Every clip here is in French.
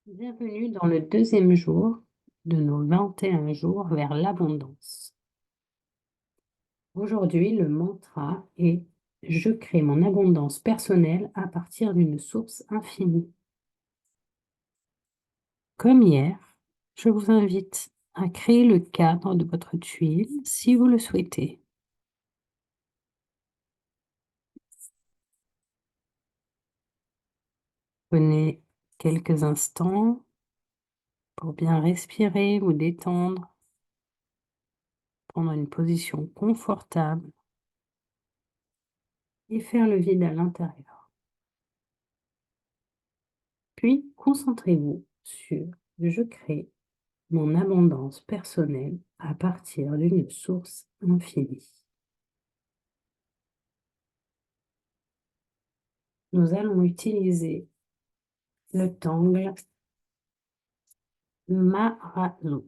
Bienvenue dans le deuxième jour de nos 21 jours vers l'abondance. Aujourd'hui, le mantra est « Je crée mon abondance personnelle à partir d'une source infinie ». Comme hier, je vous invite à créer le cadre de votre tuile si vous le souhaitez. Prenez quelques instants pour bien respirer, vous détendre, prendre une position confortable et faire le vide à l'intérieur. Puis, concentrez-vous sur « Je crée mon abondance personnelle à partir d'une source infinie ». Nous allons utiliser le tangle Maharazu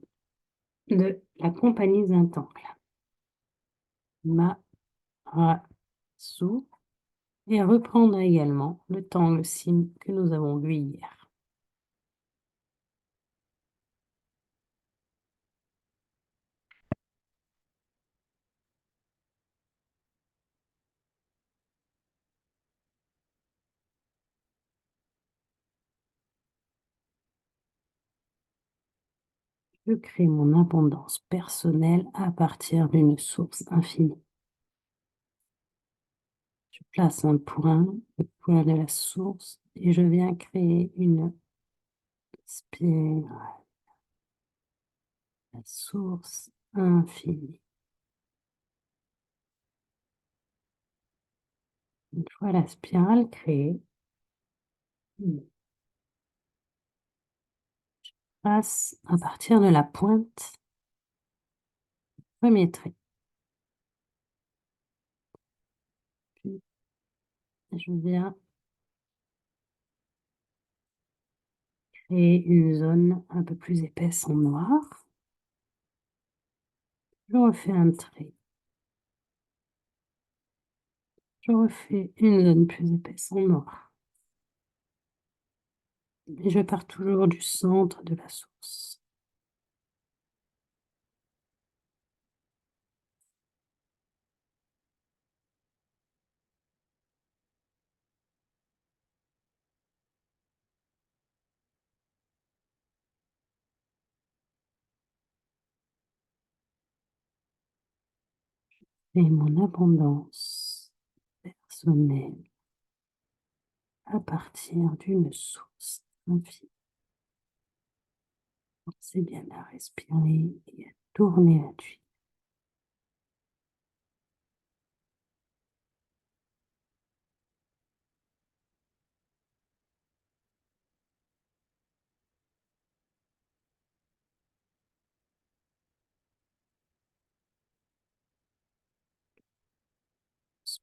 de la compagnie Zintangle. Maharazu, et reprendre également le tangle Sim que nous avons vu hier. Je crée mon abondance personnelle à partir d'une source infinie. Je place un point, le point de la source, et je viens créer une spirale. La source infinie. Une fois la spirale créée, je passe à partir de la pointe, premier trait. Puis je viens créer une zone un peu plus épaisse en noir. Je refais un trait. Je refais une zone plus épaisse en noir. Et je pars toujours du centre de la source. Et mon abondance personnelle à partir d'une source infinie. Pensez bien à respirer et à tourner la tuile.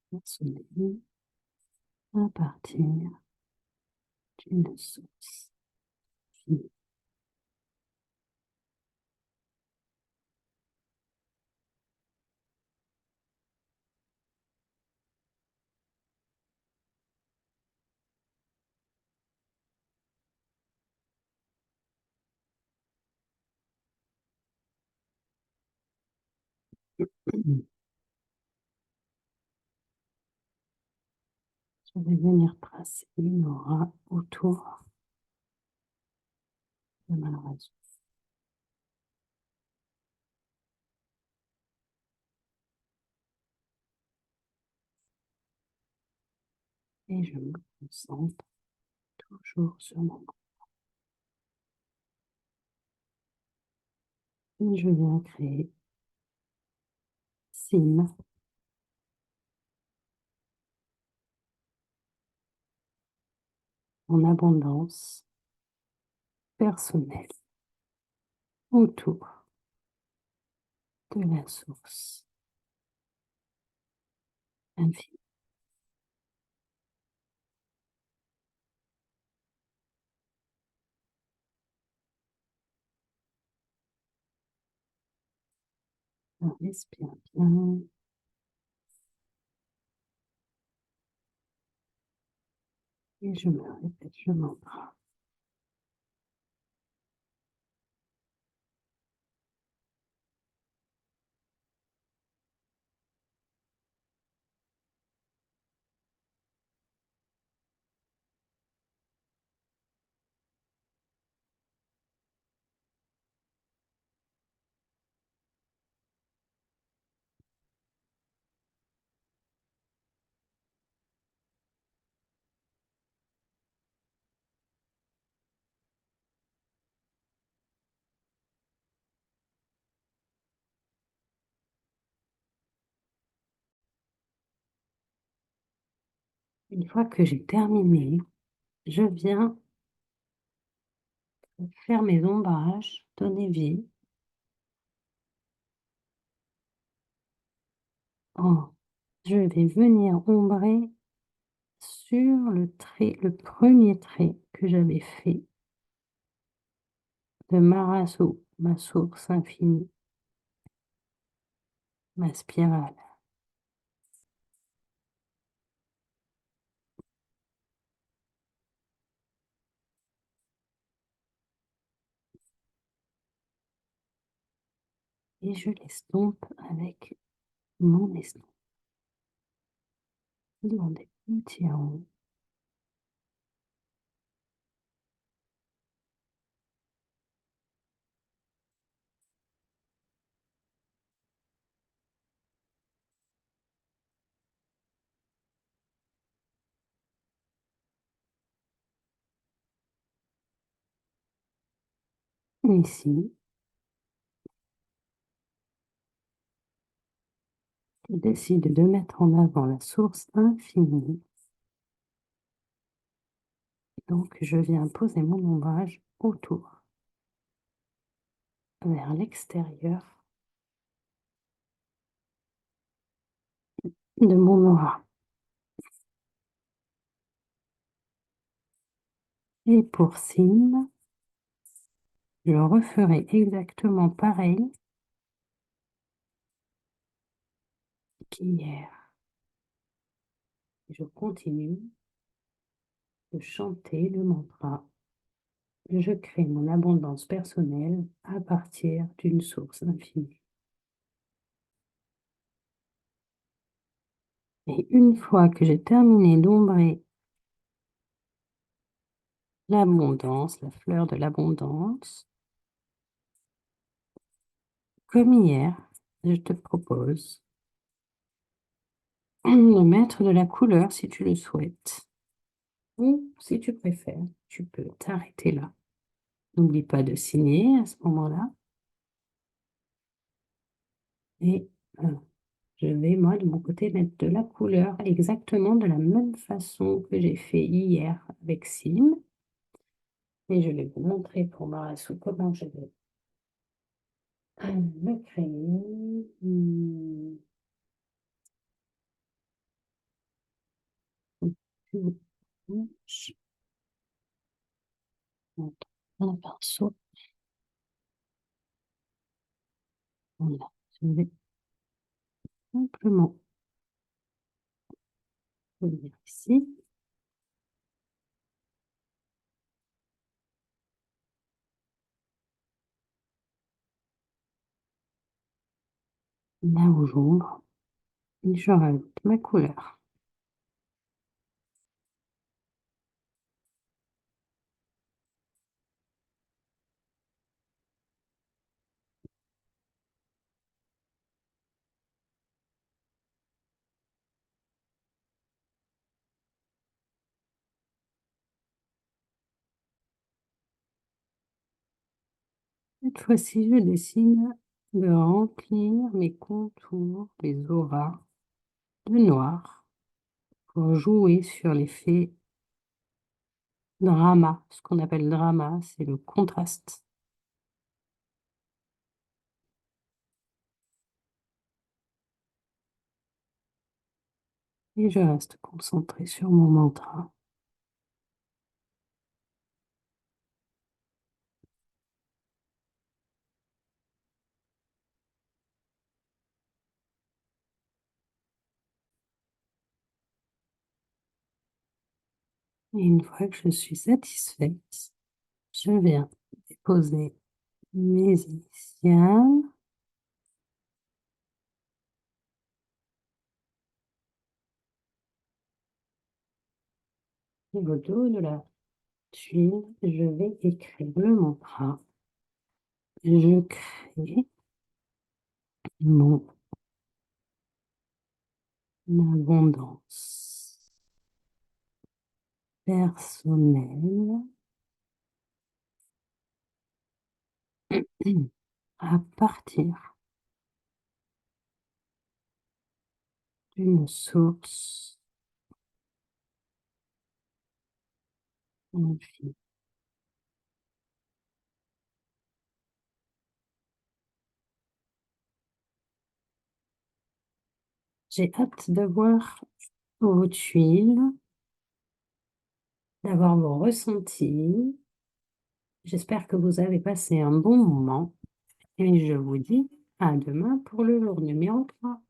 Personnelle à partir d'une source finie. Je vais venir tracer une aura autour de ma raison. Et je me concentre toujours sur mon corps. Et je viens créer Sim, en abondance personnelle autour de la source infinie. Je respire bien. Et je me répète, je m'embrasse. Une fois que j'ai terminé, je viens faire mes ombrages, donner vie. Oh, je vais venir ombrer sur le premier trait que j'avais fait de Marasu, ma source infinie, ma spirale. Et je l'estompe avec mon estompe dans des petits ronds. Ici, je décide de mettre en avant la source infinie. Donc, je viens poser mon ombrage autour, vers l'extérieur de mon aura. Et pour cime, je referai exactement pareil qu'hier. Je continue de chanter le mantra. Je crée mon abondance personnelle à partir d'une source infinie. Et une fois que j'ai terminé d'ombrer l'abondance, la fleur de l'abondance, comme hier, je te propose de mettre de la couleur si tu le souhaites. Ou si tu préfères, tu peux t'arrêter là. N'oublie pas de signer à ce moment-là. Et je vais, moi, de mon côté, mettre de la couleur exactement de la même façon que j'ai fait hier avec Sim. Et je vais vous montrer pour Marasu comment je vais le créer. Je montre un pinceau. Voilà. Je vais simplement venir ici. Là où j'ombre. Et je rajoute ma couleur. Cette fois-ci, je décide de remplir mes contours, les auras de noir pour jouer sur l'effet drama. Ce qu'on appelle drama, c'est le contraste. Et je reste concentrée sur mon mantra. Et une fois que je suis satisfaite, je viens déposer mes initiales et au dos de la tuile, je vais écrire le mantra. Je crée mon abondance personnelle à partir d'une source Magnifique. J'ai hâte de voir vos tuiles, d'avoir vos ressentis. J'espère que vous avez passé un bon moment et je vous dis à demain pour le jour numéro 3.